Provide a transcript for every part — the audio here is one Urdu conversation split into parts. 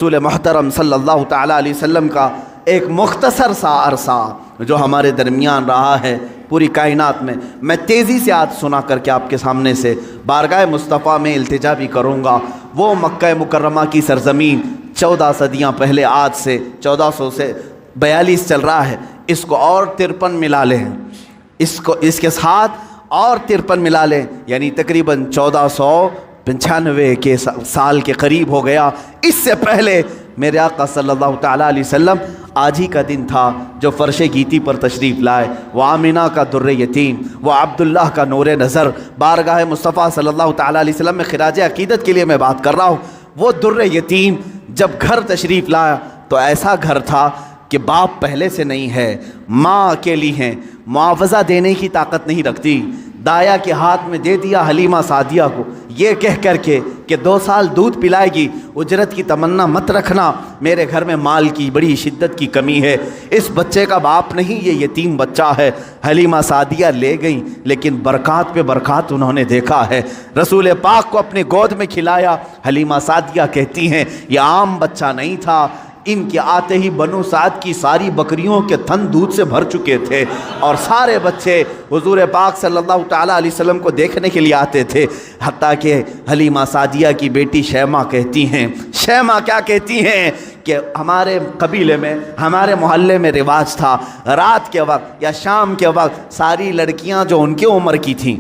رسول محترم صلی اللہ تعالیٰ علیہ وسلم کا ایک مختصر سا عرصہ جو ہمارے درمیان رہا ہے پوری کائنات میں تیزی سے آج سنا کر کے آپ کے سامنے سے بارگاہ مصطفیٰ میں التجا بھی کروں گا۔ وہ مکہ مکرمہ کی سرزمین 14 صدیاں پہلے، آج سے 1400 سے 42 چل رہا ہے، اس کو اور 53 ملا لیں، اس کے ساتھ اور 53 ملا لیں، یعنی تقریباً 1495 کے سال کے قریب ہو گیا۔ اس سے پہلے میرے آقا صلی اللہ تعالیٰ علیہ وسلم آج ہی کا دن تھا جو فرش گیتی پر تشریف لائے۔ وہ آمنہ کا در یتیم، وہ عبداللہ کا نور نظر، بارگاہ مصطفیٰ صلی اللہ تعالیٰ علیہ وسلم میں خراج عقیدت کے لیے میں بات کر رہا ہوں۔ وہ در یتیم جب گھر تشریف لایا تو ایسا گھر تھا کہ باپ پہلے سے نہیں ہے، ماں اکیلی ہیں، معاوضہ دینے کی طاقت نہیں رکھتی، دایا کے ہاتھ میں دے دیا حلیمہ سعدیہ کو، یہ کہہ کر کے کہ 2 سال دودھ پلائے گی، اجرت کی تمنا مت رکھنا، میرے گھر میں مال کی بڑی شدت کی کمی ہے، اس بچے کا باپ نہیں، یہ یتیم بچہ ہے۔ حلیمہ سعدیہ لے گئیں، لیکن برکات پہ برکات انہوں نے دیکھا ہے۔ رسول پاک کو اپنے گود میں کھلایا۔ حلیمہ سعدیہ کہتی ہیں یہ عام بچہ نہیں تھا، ان کے آتے ہی بنو سعد کی ساری بکریوں کے تھن دودھ سے بھر چکے تھے، اور سارے بچے حضور پاک صلی اللہ تعالیٰ علیہ وسلم کو دیکھنے کے لیے آتے تھے، حتیٰ کہ حلیمہ سعدیہ کی بیٹی شیمہ کہتی ہیں، شیمہ کیا کہتی ہیں کہ ہمارے قبیلے میں، ہمارے محلے میں رواج تھا، رات کے وقت یا شام کے وقت ساری لڑکیاں جو ان کی عمر کی تھیں،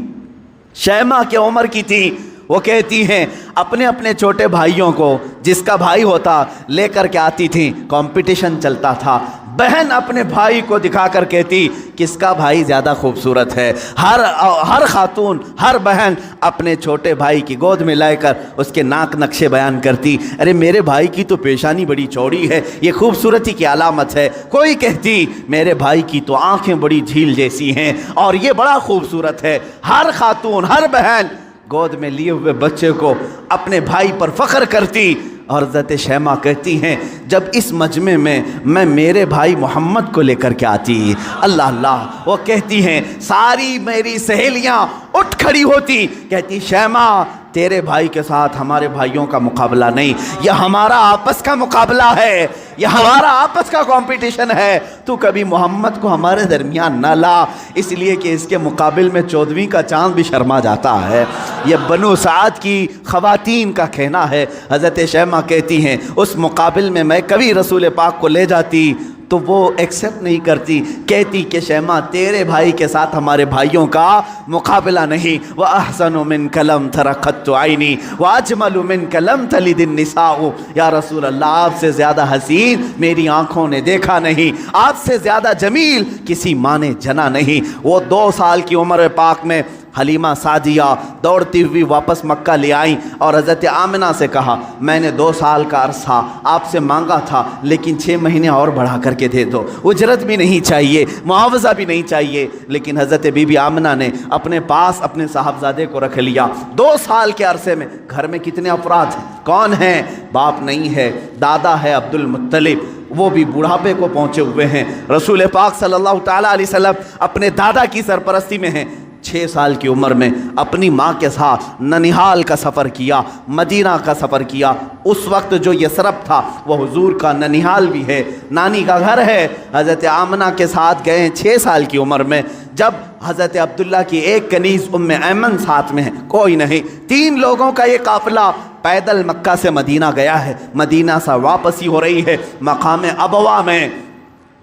شیمہ کے عمر کی تھیں، وہ کہتی ہیں اپنے اپنے چھوٹے بھائیوں کو، جس کا بھائی ہوتا لے کر کے آتی تھیں، کمپٹیشن چلتا تھا، بہن اپنے بھائی کو دکھا کر کہتی کس کا بھائی زیادہ خوبصورت ہے، ہر خاتون، ہر بہن اپنے چھوٹے بھائی کی گود میں لے کر اس کے ناک نقشے بیان کرتی، ارے میرے بھائی کی تو پیشانی بڑی چوڑی ہے، یہ خوبصورتی کی علامت ہے، کوئی کہتی میرے بھائی کی تو آنکھیں بڑی جھیل جیسی ہیں اور یہ بڑا خوبصورت ہے۔ ہر خاتون، ہر بہن گود میں لیے ہوئے بچے کو اپنے بھائی پر فخر کرتی، اور حضرت شیمہ کہتی ہیں جب اس مجمع میں میرے بھائی محمد کو لے کر کے آتی، اللہ اللہ، وہ کہتی ہیں ساری میری سہیلیاں اٹھ کھڑی ہوتی، کہتی شیمہ تیرے بھائی کے ساتھ ہمارے بھائیوں کا مقابلہ نہیں، یہ ہمارا آپس کا مقابلہ ہے، یہ ہمارا آپس کا کمپٹیشن ہے، تو کبھی محمد کو ہمارے درمیان نہ لا، اس لیے کہ اس کے مقابل میں 14ویں کا چاند بھی شرما جاتا ہے۔ یہ بنو سعد کی خواتین کا کہنا ہے۔ حضرت شیمہ کہتی ہیں اس مقابل میں کبھی رسول پاک کو لے جاتی تو وہ ایکسیپٹ نہیں کرتی، کہتی کہ شیمہ تیرے بھائی کے ساتھ ہمارے بھائیوں کا مقابلہ نہیں، وَأَحْسَنُ مِنْكَ لَمْ تَرَ قَطُّ عَيْنِي وَأَجْمَلُ مِنْكَ لَمْ تَلِدِ النِّسَاءُ، یا رسول اللہ آپ سے زیادہ حسین میری آنکھوں نے دیکھا نہیں، آپ سے زیادہ جمیل کسی ماں نے جنا نہیں۔ وہ 2 سال کی عمر پاک میں حلیمہ سعدیہ دوڑتی ہوئی واپس مکہ لے آئیں اور حضرت آمنہ سے کہا میں نے 2 سال کا عرصہ آپ سے مانگا تھا، لیکن 6 مہینے اور بڑھا کر کے دے دو، اجرت بھی نہیں چاہیے، معاوضہ بھی نہیں چاہیے، لیکن حضرت بی بی آمنہ نے اپنے پاس اپنے صاحبزادے کو رکھ لیا۔ 2 سال کے عرصے میں گھر میں کتنے افراد ہیں، کون ہیں؟ باپ نہیں ہے، دادا ہے عبد المطلب، وہ بھی بڑھاپے کو پہنچے ہوئے ہیں۔ رسول پاک صلی اللہ تعالیٰ علیہ وسلم اپنے دادا کی سرپرستی میں ہیں۔ 6 سال کی عمر میں اپنی ماں کے ساتھ ننیحال کا سفر کیا، مدینہ کا سفر کیا۔ اس وقت جو یثرب تھا وہ حضور کا ننیحال بھی ہے، نانی کا گھر ہے۔ حضرت آمنہ کے ساتھ گئے 6 سال کی عمر میں، جب حضرت عبداللہ کی ایک کنیز ایمن ساتھ میں ہے، کوئی نہیں، 3 لوگوں کا یہ قافلہ پیدل مکہ سے مدینہ گیا ہے، مدینہ سے واپسی ہو رہی ہے۔ مقام ابوا میں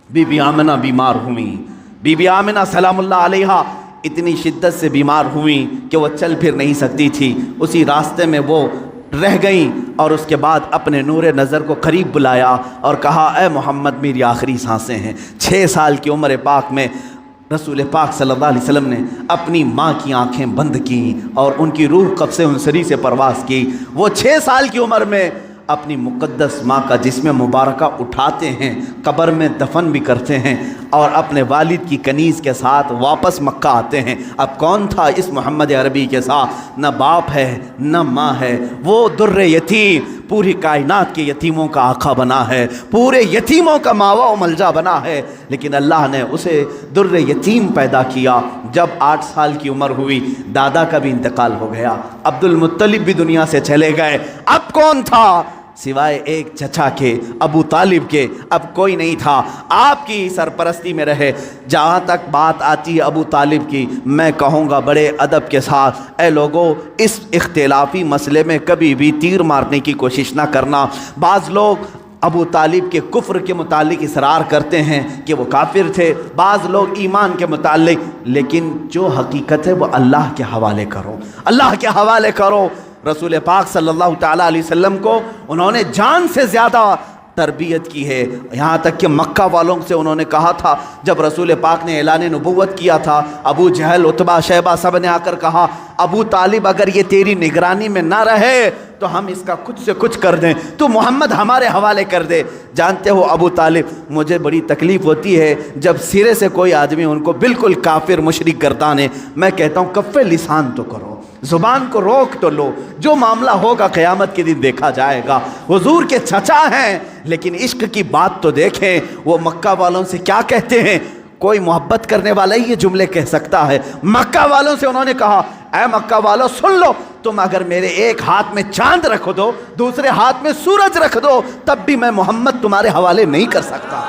بی بی آمنہ بیمار ہوئیں، بی بی آمنہ سلام اللہ علیہا اتنی شدت سے بیمار ہوئیں کہ وہ چل پھر نہیں سکتی تھی، اسی راستے میں وہ رہ گئیں، اور اس کے بعد اپنے نور نظر کو قریب بلایا اور کہا اے محمد میری آخری سانسیں ہیں۔ 6 سال کی عمر پاک میں رسول پاک صلی اللہ علیہ وسلم نے اپنی ماں کی آنکھیں بند کیں اور ان کی روح قبض انصری سے پرواز کی۔ وہ 6 سال کی عمر میں اپنی مقدس ماں کا جسم مبارکہ اٹھاتے ہیں، قبر میں دفن بھی کرتے ہیں، اور اپنے والد کی کنیز کے ساتھ واپس مکہ آتے ہیں۔ اب کون تھا اس محمد عربی کے ساتھ؟ نہ باپ ہے نہ ماں ہے، وہ در یتیم پوری کائنات کے یتیموں کا آقا بنا ہے، پورے یتیموں کا ماوا و ملجا بنا ہے، لیکن اللہ نے اسے در یتیم پیدا کیا۔ جب 8 سال کی عمر ہوئی دادا کا بھی انتقال ہو گیا، عبد المطلب بھی دنیا سے چلے گئے، اب کون تھا؟ سوائے ایک چچا کے، ابو طالب کے، اب کوئی نہیں تھا۔ آپ کی سرپرستی میں رہے۔ جہاں تک بات آتی ہے ابو طالب کی، میں کہوں گا بڑے ادب کے ساتھ، اے لوگو اس اختلافی مسئلے میں کبھی بھی تیر مارنے کی کوشش نہ کرنا۔ بعض لوگ ابو طالب کے کفر کے متعلق اصرار کرتے ہیں کہ وہ کافر تھے، بعض لوگ ایمان کے متعلق، لیکن جو حقیقت ہے وہ اللہ کے حوالے کرو، اللہ کے حوالے کرو۔ رسول پاک صلی اللہ تعالیٰ علیہ وسلم کو انہوں نے جان سے زیادہ تربیت کی ہے، یہاں تک کہ مکہ والوں سے انہوں نے کہا تھا، جب رسول پاک نے اعلان نبوت کیا تھا، ابو جہل، عتبہ، شیبہ سب نے آ کر کہا ابو طالب اگر یہ تیری نگرانی میں نہ رہے تو ہم اس کا کچھ سے کچھ کر دیں، تو محمد ہمارے حوالے کر دے۔ جانتے ہو ابو طالب، مجھے بڑی تکلیف ہوتی ہے جب سرے سے کوئی آدمی ان کو بالکل کافر مشرک گردانے، میں کہتا ہوں کف لسان تو کرو، زبان کو روک تو لو، جو معاملہ ہوگا قیامت کے دن دیکھا جائے گا۔ حضور کے چچا ہیں لیکن عشق کی بات تو دیکھیں، وہ مکہ والوں سے کیا کہتے ہیں؟ کوئی محبت کرنے والا ہی یہ جملے کہہ سکتا ہے۔ مکہ والوں سے انہوں نے کہا اے مکہ والوں سن لو، تم اگر میرے ایک ہاتھ میں چاند رکھ دو، دوسرے ہاتھ میں سورج رکھ دو، تب بھی میں محمد تمہارے حوالے نہیں کر سکتا۔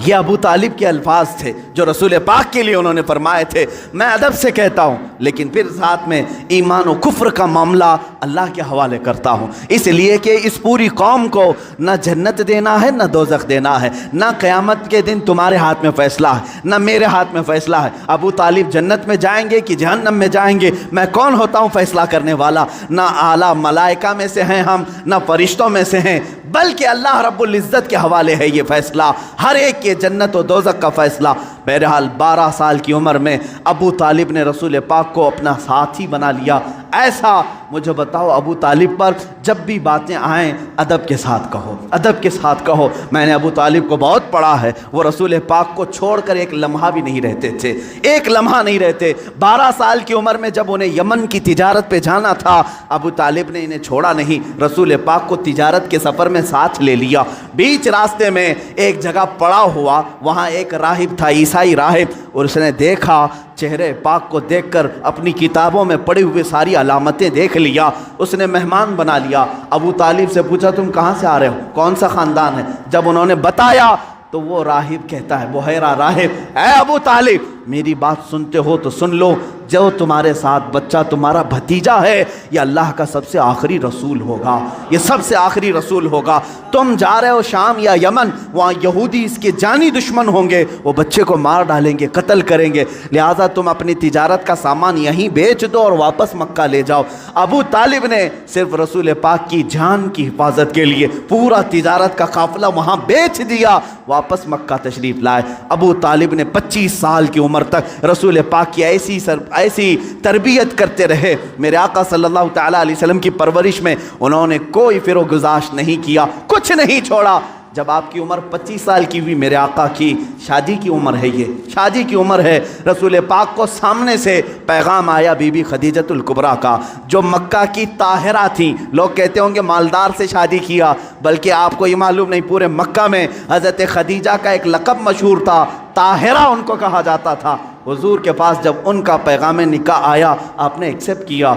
یہ ابو طالب کے الفاظ تھے جو رسول پاک کے لیے انہوں نے فرمائے تھے۔ میں ادب سے کہتا ہوں لیکن پھر ساتھ میں ایمان و کفر کا معاملہ اللہ کے حوالے کرتا ہوں، اس لیے کہ اس پوری قوم کو نہ جنت دینا ہے نہ دوزخ دینا ہے، نہ قیامت کے دن تمہارے ہاتھ میں فیصلہ ہے نہ میرے ہاتھ میں فیصلہ ہے۔ ابو طالب جنت میں جائیں گے کہ جہنم میں جائیں گے، میں کون ہوتا ہوں فیصلہ کرنے والا؟ نہ اعلیٰ ملائکہ میں سے ہیں ہم، نہ فرشتوں میں سے ہیں، بلکہ اللہ رب العزت کے حوالے ہے یہ فیصلہ، ہر ایک کے جنت و دوزخ کا فیصلہ۔ بہرحال 12 سال کی عمر میں ابو طالب نے رسول پاک کو اپنا ساتھی بنا لیا۔ ایسا مجھے بتاؤ ابو طالب پر جب بھی باتیں آئیں ادب کے ساتھ کہو، ادب کے ساتھ کہو۔ میں نے ابو طالب کو بہت پڑھا ہے، وہ رسول پاک کو چھوڑ کر ایک لمحہ بھی نہیں رہتے تھے، ایک لمحہ نہیں رہتے۔ 12 سال کی عمر میں جب انہیں یمن کی تجارت پہ جانا تھا، ابو طالب نے انہیں چھوڑا نہیں، رسول پاک کو تجارت کے سفر میں ساتھ لے لیا۔ بیچ راستے میں ایک جگہ پڑا ہوا، وہاں ایک راہب تھا، عیسائی راہب، اور اس نے دیکھا، چہرے پاک کو دیکھ کر اپنی کتابوں میں پڑھی ہوئے ساری علامتیں دیکھ لیا، اس نے مہمان بنا لیا۔ ابو طالب سے پوچھا تم کہاں سے آ رہے ہو، کون سا خاندان ہے؟ جب انہوں نے بتایا تو وہ راہب کہتا ہے، بحیرہ راہب، اے ابو طالب میری بات سنتے ہو تو سن لو، جو تمہارے ساتھ بچہ تمہارا بھتیجا ہے یہ اللہ کا سب سے آخری رسول ہوگا، یہ سب سے آخری رسول ہوگا۔ تم جا رہے ہو شام یا یمن، وہاں یہودی اس کے جانی دشمن ہوں گے، وہ بچے کو مار ڈالیں گے، قتل کریں گے، لہٰذا تم اپنی تجارت کا سامان یہیں بیچ دو اور واپس مکہ لے جاؤ۔ ابو طالب نے صرف رسول پاک کی جان کی حفاظت کے لیے پورا تجارت کا قافلہ وہاں بیچ دیا، واپس مکہ تشریف لائے۔ ابو طالب نے 25 سال کی عمر تک رسول پاک کی ایسی تربیت کرتے رہے۔ میرے آقا صلی اللہ تعالیٰ علیہ وسلم کی پرورش میں انہوں نے کوئی فروغ گزاشت نہیں کیا، کچھ نہیں چھوڑا۔ جب آپ کی عمر 25 سال کی ہوئی، میرے آقا کی شادی کی عمر ہے، یہ شادی کی عمر ہے، رسول پاک کو سامنے سے پیغام آیا بی بی خدیجۃ الکبریٰ کا، جو مکہ کی طاہرہ تھیں۔ لوگ کہتے ہوں گے مالدار سے شادی کیا، بلکہ آپ کو یہ معلوم نہیں، پورے مکہ میں حضرت خدیجہ کا ایک لقب مشہور تھا، طاہرہ ان کو کہا جاتا تھا۔ حضور کے پاس جب ان کا پیغام نکاح آیا، آپ نے ایکسیپٹ کیا۔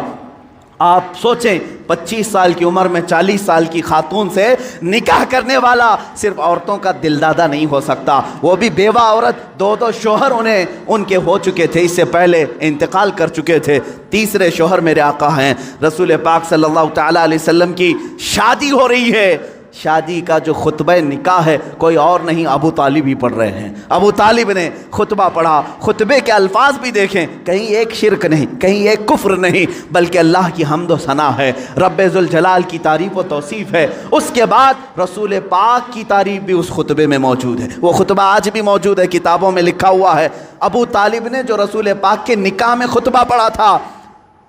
آپ سوچیں 25 سال کی عمر میں 40 سال کی خاتون سے نکاح کرنے والا صرف عورتوں کا دل دادا نہیں ہو سکتا، وہ بھی بیوہ عورت، 2 شوہر ان کے ہو چکے تھے، اس سے پہلے انتقال کر چکے تھے، تیسرے شوہر میرے آقا ہیں۔ رسول پاک صلی اللہ تعالیٰ علیہ وسلم کی شادی ہو رہی ہے، شادی کا جو خطبہ نکاح ہے کوئی اور نہیں، ابو طالب ہی پڑھ رہے ہیں۔ ابو طالب نے خطبہ پڑھا، خطبے کے الفاظ بھی دیکھیں، کہیں ایک شرک نہیں، کہیں ایک کفر نہیں، بلکہ اللہ کی حمد و ثنا ہے، رب ذوالجلال کی تعریف و توصیف ہے۔ اس کے بعد رسول پاک کی تعریف بھی اس خطبے میں موجود ہے، وہ خطبہ آج بھی موجود ہے، کتابوں میں لکھا ہوا ہے۔ ابو طالب نے جو رسول پاک کے نکاح میں خطبہ پڑھا تھا،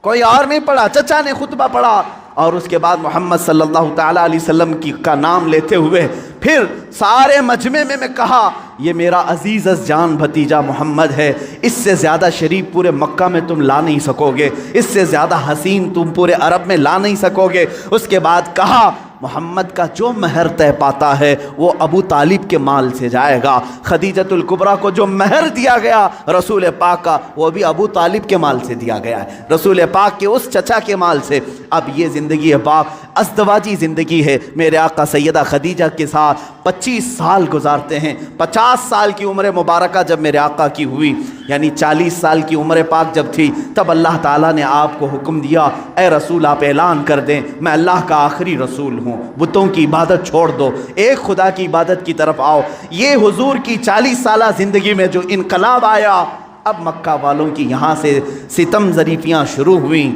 کوئی اور نہیں پڑھا، چچا نے خطبہ پڑھا، اور اس کے بعد محمد صلی اللہ تعالیٰ علیہ وسلم کا نام لیتے ہوئے پھر سارے مجمع میں کہا یہ میرا عزیز از جان بھتیجا محمد ہے، اس سے زیادہ شریف پورے مکہ میں تم لا نہیں سکو گے، اس سے زیادہ حسین تم پورے عرب میں لا نہیں سکو گے۔ اس کے بعد کہا محمد کا جو مہر طے پاتا ہے وہ ابو طالب کے مال سے جائے گا۔ خدیجۃ الکبریٰ کو جو مہر دیا گیا رسول پاک کا وہ بھی ابو طالب کے مال سے دیا گیا ہے، رسول پاک کے اس چچا کے مال سے۔ اب یہ زندگی ہے پاک ازدواجی زندگی ہے، میرے آقا سیدہ خدیجہ کے ساتھ 25 سال گزارتے ہیں۔ 50 سال کی عمر مبارکہ جب میرے آقا کی ہوئی، یعنی 40 سال کی عمر پاک جب تھی، تب اللہ تعالیٰ نے آپ کو حکم دیا، اے رسول آپ اعلان کر دیں میں اللہ کا آخری رسول ہوں، بتوں کی عبادت چھوڑ دو، ایک خدا کی عبادت کی طرف آؤ۔ یہ حضور کی 40 سالہ زندگی میں جو انقلاب آیا، اب مکہ والوں کی یہاں سے ستم ظریفیاں شروع ہوئیں۔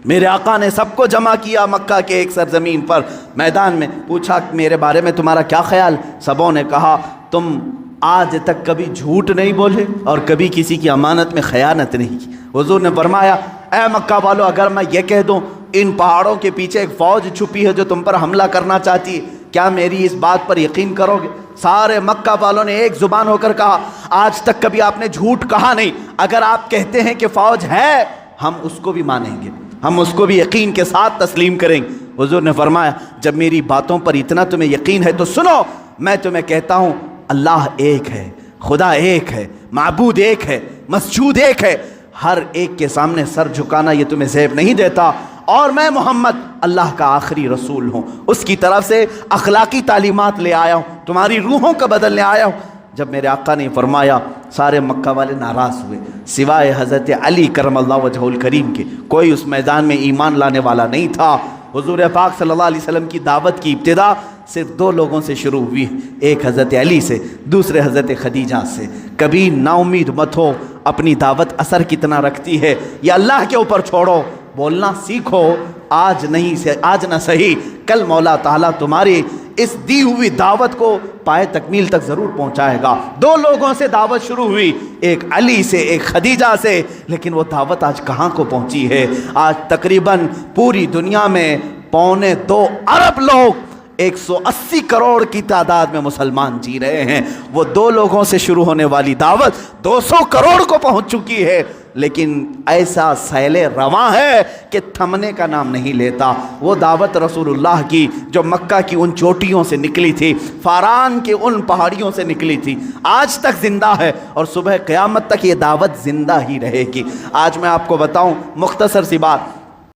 میرے آقا نے سب کو جمع کیا مکہ کے ایک سرزمین پر، میدان میں پوچھا میرے بارے میں تمہارا کیا خیال؟ سبوں نے کہا تم آج تک کبھی جھوٹ نہیں بولے اور کبھی کسی کی امانت میں خیانت نہیں کی۔ حضور نے فرمایا اے مکہ والو، اگر میں یہ کہہ دوں ان پہاڑوں کے پیچھے ایک فوج چھپی ہے جو تم پر حملہ کرنا چاہتی ہے، کیا میری اس بات پر یقین کرو گے؟ سارے مکہ والوں نے ایک زبان ہو کر کہا آج تک کبھی آپ نے جھوٹ کہا نہیں، اگر آپ کہتے ہیں کہ فوج ہے ہم اس کو بھی مانیں گے، ہم اس کو بھی یقین کے ساتھ تسلیم کریں گے۔ حضور نے فرمایا جب میری باتوں پر اتنا تمہیں یقین ہے تو سنو، میں تمہیں کہتا ہوں اللہ ایک ہے، خدا ایک ہے، معبود ایک ہے، مسجود ایک ہے، ہر ایک کے سامنے سر جھکانا یہ تمہیں زیب نہیں دیتا، اور میں محمد اللہ کا آخری رسول ہوں، اس کی طرف سے اخلاقی تعلیمات لے آیا ہوں، تمہاری روحوں کا بدلنے آیا ہوں۔ جب میرے آقا نے فرمایا سارے مکہ والے ناراض ہوئے، سوائے حضرت علی کرم اللہ وجہہ الکریم کے، کوئی اس میدان میں ایمان لانے والا نہیں تھا۔ حضور پاک صلی اللہ علیہ وسلم کی دعوت کی ابتدا صرف 2 لوگوں سے شروع ہوئی، ایک حضرت علی سے، دوسرے حضرت خدیجہ سے۔ کبھی نا امید مت ہو، اپنی دعوت اثر کتنا رکھتی ہے یہ اللہ کے اوپر چھوڑو، بولنا سیکھو، آج نہ صحیح کل مولا تعالیٰ تمہاری اس دی ہوئی دعوت کو پائے تکمیل تک ضرور پہنچائے گا۔ 2 لوگوں سے دعوت شروع ہوئی، ایک علی سے ایک خدیجہ سے، لیکن وہ دعوت آج کہاں کو پہنچی ہے؟ آج تقریباً پوری دنیا میں 2.25 ارب لوگ 180 کروڑ کی تعداد میں مسلمان جی رہے ہیں۔ وہ 2 لوگوں سے شروع ہونے والی دعوت 200 کروڑ کو پہنچ چکی ہے، لیکن ایسا سیل رواں ہے کہ تھمنے کا نام نہیں لیتا۔ وہ دعوت رسول اللہ کی جو مکہ کی ان چوٹیوں سے نکلی تھی، فاران کے ان پہاڑیوں سے نکلی تھی، آج تک زندہ ہے، اور صبح قیامت تک یہ دعوت زندہ ہی رہے گی۔ آج میں آپ کو بتاؤں مختصر سی بات،